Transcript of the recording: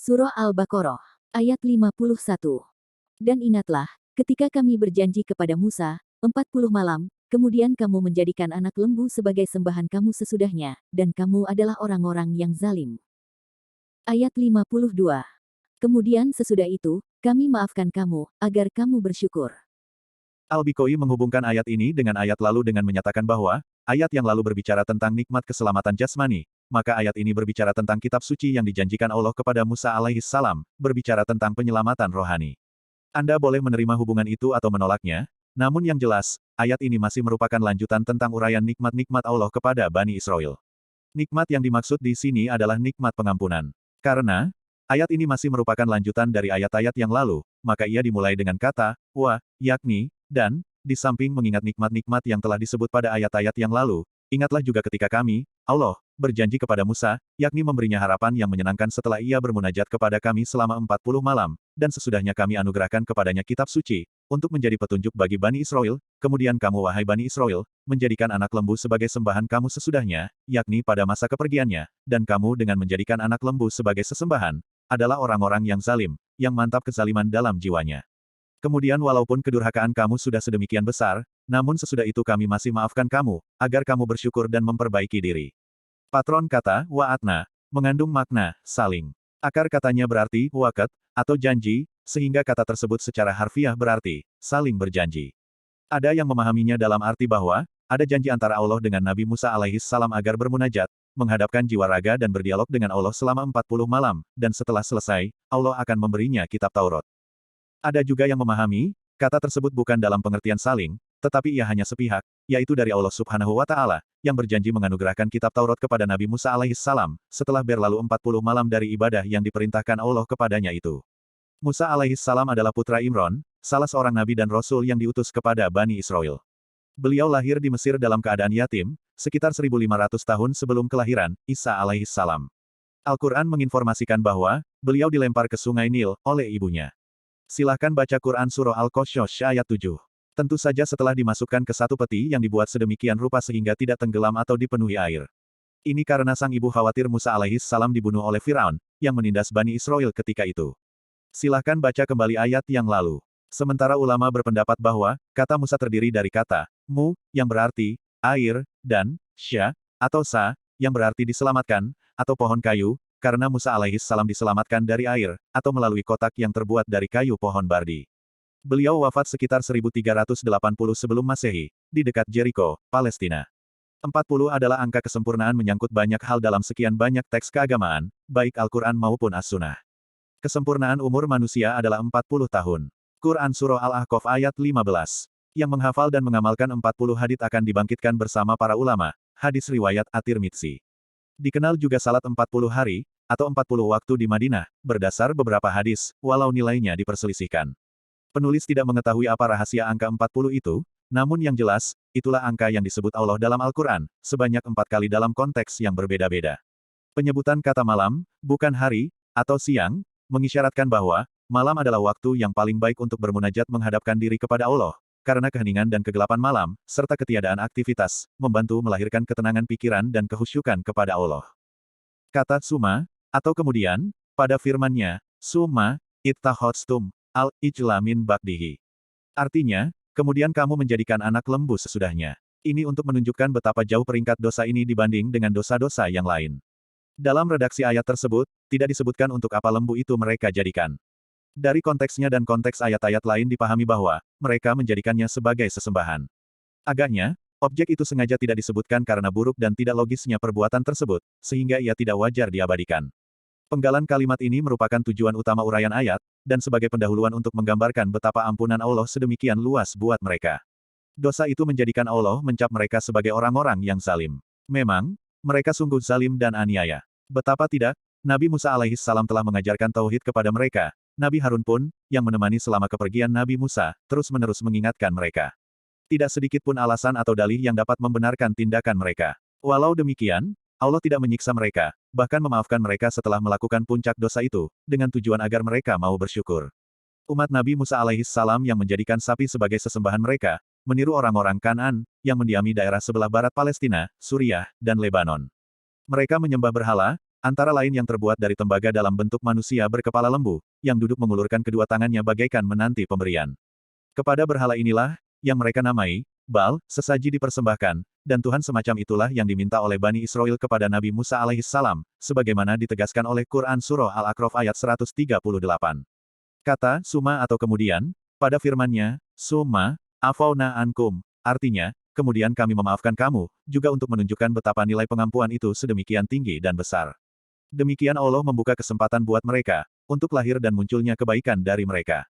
Surah Al-Baqarah, ayat 51. Dan ingatlah, ketika kami berjanji kepada Musa, 40 malam, kemudian kamu menjadikan anak lembu sebagai sembahan kamu sesudahnya, dan kamu adalah orang-orang yang zalim. Ayat 52. Kemudian sesudah itu, kami maafkan kamu, agar kamu bersyukur. Al-Bikoi menghubungkan ayat ini dengan ayat lalu dengan menyatakan bahwa, ayat yang lalu berbicara tentang nikmat keselamatan jasmani, maka ayat ini berbicara tentang kitab suci yang dijanjikan Allah kepada Musa alaihi salam, berbicara tentang penyelamatan rohani. Anda boleh menerima hubungan itu atau menolaknya, namun yang jelas, ayat ini masih merupakan lanjutan tentang uraian nikmat-nikmat Allah kepada Bani Israel. Nikmat yang dimaksud di sini adalah nikmat pengampunan. Karena, ayat ini masih merupakan lanjutan dari ayat-ayat yang lalu, maka ia dimulai dengan kata, wa, yakni, dan, di samping mengingat nikmat-nikmat yang telah disebut pada ayat-ayat yang lalu, ingatlah juga ketika kami, Allah, berjanji kepada Musa, yakni memberinya harapan yang menyenangkan setelah ia bermunajat kepada kami selama 40 malam, dan sesudahnya kami anugerahkan kepadanya kitab suci, untuk menjadi petunjuk bagi Bani Israel, kemudian kamu wahai Bani Israel, menjadikan anak lembu sebagai sembahan kamu sesudahnya, yakni pada masa kepergiannya, dan kamu dengan menjadikan anak lembu sebagai sesembahan, adalah orang-orang yang zalim, yang mantap kezaliman dalam jiwanya. Kemudian walaupun kedurhakaan kamu sudah sedemikian besar, namun sesudah itu kami masih maafkan kamu, agar kamu bersyukur dan memperbaiki diri. Patron kata, wa'atna, mengandung makna, saling. Akar katanya berarti, waqat, atau janji, sehingga kata tersebut secara harfiah berarti, saling berjanji. Ada yang memahaminya dalam arti bahwa, ada janji antara Allah dengan Nabi Musa alaihi salam agar bermunajat, menghadapkan jiwa raga dan berdialog dengan Allah selama 40 malam, dan setelah selesai, Allah akan memberinya kitab Taurat. Ada juga yang memahami, kata tersebut bukan dalam pengertian saling, tetapi ia hanya sepihak, yaitu dari Allah subhanahu wa ta'ala, yang berjanji menganugerahkan kitab Taurat kepada Nabi Musa alaihi salam, setelah berlalu 40 malam dari ibadah yang diperintahkan Allah kepadanya itu. Musa alaihi salam adalah putra Imron, salah seorang nabi dan rasul yang diutus kepada Bani Israel. Beliau lahir di Mesir dalam keadaan yatim, sekitar 1500 tahun sebelum kelahiran Isa alaihi salam. Al-Quran menginformasikan bahwa, beliau dilempar ke sungai Nil, oleh ibunya. Silahkan baca Quran Surah Al-Qasas ayat 7. Tentu saja setelah dimasukkan ke satu peti yang dibuat sedemikian rupa sehingga tidak tenggelam atau dipenuhi air. Ini karena sang ibu khawatir Musa alaihi salam dibunuh oleh Firaun, yang menindas Bani Israel ketika itu. Silahkan baca kembali ayat yang lalu. Sementara ulama berpendapat bahwa, kata Musa terdiri dari kata, mu, yang berarti, air, dan, sya, atau sa, yang berarti diselamatkan, atau pohon kayu, karena Musa alaihi salam diselamatkan dari air, atau melalui kotak yang terbuat dari kayu pohon bardi. Beliau wafat sekitar 1380 sebelum Masehi, di dekat Jericho, Palestina. 40 adalah angka kesempurnaan menyangkut banyak hal dalam sekian banyak teks keagamaan, baik Al-Quran maupun As-Sunnah. Kesempurnaan umur manusia adalah 40 tahun. Quran Surah Al-Ahqaf ayat 15. Yang menghafal dan mengamalkan 40 hadits akan dibangkitkan bersama para ulama, hadis riwayat At-Tirmidzi. Dikenal juga salat 40 hari, atau 40 waktu di Madinah, berdasar beberapa hadis, walau nilainya diperselisihkan. Penulis tidak mengetahui apa rahasia angka 40 itu, namun yang jelas, itulah angka yang disebut Allah dalam Al-Quran, sebanyak 4 kali dalam konteks yang berbeda-beda. Penyebutan kata malam, bukan hari, atau siang, mengisyaratkan bahwa, malam adalah waktu yang paling baik untuk bermunajat menghadapkan diri kepada Allah, karena keheningan dan kegelapan malam, serta ketiadaan aktivitas, membantu melahirkan ketenangan pikiran dan kehusyukan kepada Allah. Kata summa, atau kemudian, pada firman-Nya, summa, ittakhadtum, al-ijla min ba'dihi. Artinya, kemudian kamu menjadikan anak lembu sesudahnya. Ini untuk menunjukkan betapa jauh peringkat dosa ini dibanding dengan dosa-dosa yang lain. Dalam redaksi ayat tersebut, tidak disebutkan untuk apa lembu itu mereka jadikan. Dari konteksnya dan konteks ayat-ayat lain dipahami bahwa, mereka menjadikannya sebagai sesembahan. Agaknya, objek itu sengaja tidak disebutkan karena buruk dan tidak logisnya perbuatan tersebut, sehingga ia tidak wajar diabadikan. Penggalan kalimat ini merupakan tujuan utama uraian ayat, dan sebagai pendahuluan untuk menggambarkan betapa ampunan Allah sedemikian luas buat mereka. Dosa itu menjadikan Allah mencap mereka sebagai orang-orang yang zalim. Memang, mereka sungguh zalim dan aniaya. Betapa tidak, Nabi Musa alaihi salam telah mengajarkan tauhid kepada mereka. Nabi Harun pun, yang menemani selama kepergian Nabi Musa, terus-menerus mengingatkan mereka. Tidak sedikit pun alasan atau dalih yang dapat membenarkan tindakan mereka. Walau demikian, Allah tidak menyiksa mereka, bahkan memaafkan mereka setelah melakukan puncak dosa itu, dengan tujuan agar mereka mau bersyukur. Umat Nabi Musa alaihi salam yang menjadikan sapi sebagai sesembahan mereka, meniru orang-orang Kan'an, yang mendiami daerah sebelah barat Palestina, Suriah, dan Lebanon. Mereka menyembah berhala, Antara lain yang terbuat dari tembaga dalam bentuk manusia berkepala lembu, yang duduk mengulurkan kedua tangannya bagaikan menanti pemberian. Kepada berhala inilah, yang mereka namai, Baal, sesaji dipersembahkan, dan Tuhan semacam itulah yang diminta oleh Bani Israel kepada Nabi Musa alaihissalam, sebagaimana ditegaskan oleh Quran Surah Al-A'raf ayat 138. Kata, suma atau kemudian, pada firman-Nya, summa, afauna ankum, artinya, kemudian kami memaafkan kamu, juga untuk menunjukkan betapa nilai pengampuan itu sedemikian tinggi dan besar. Demikian Allah membuka kesempatan buat mereka, untuk lahir dan munculnya kebaikan dari mereka.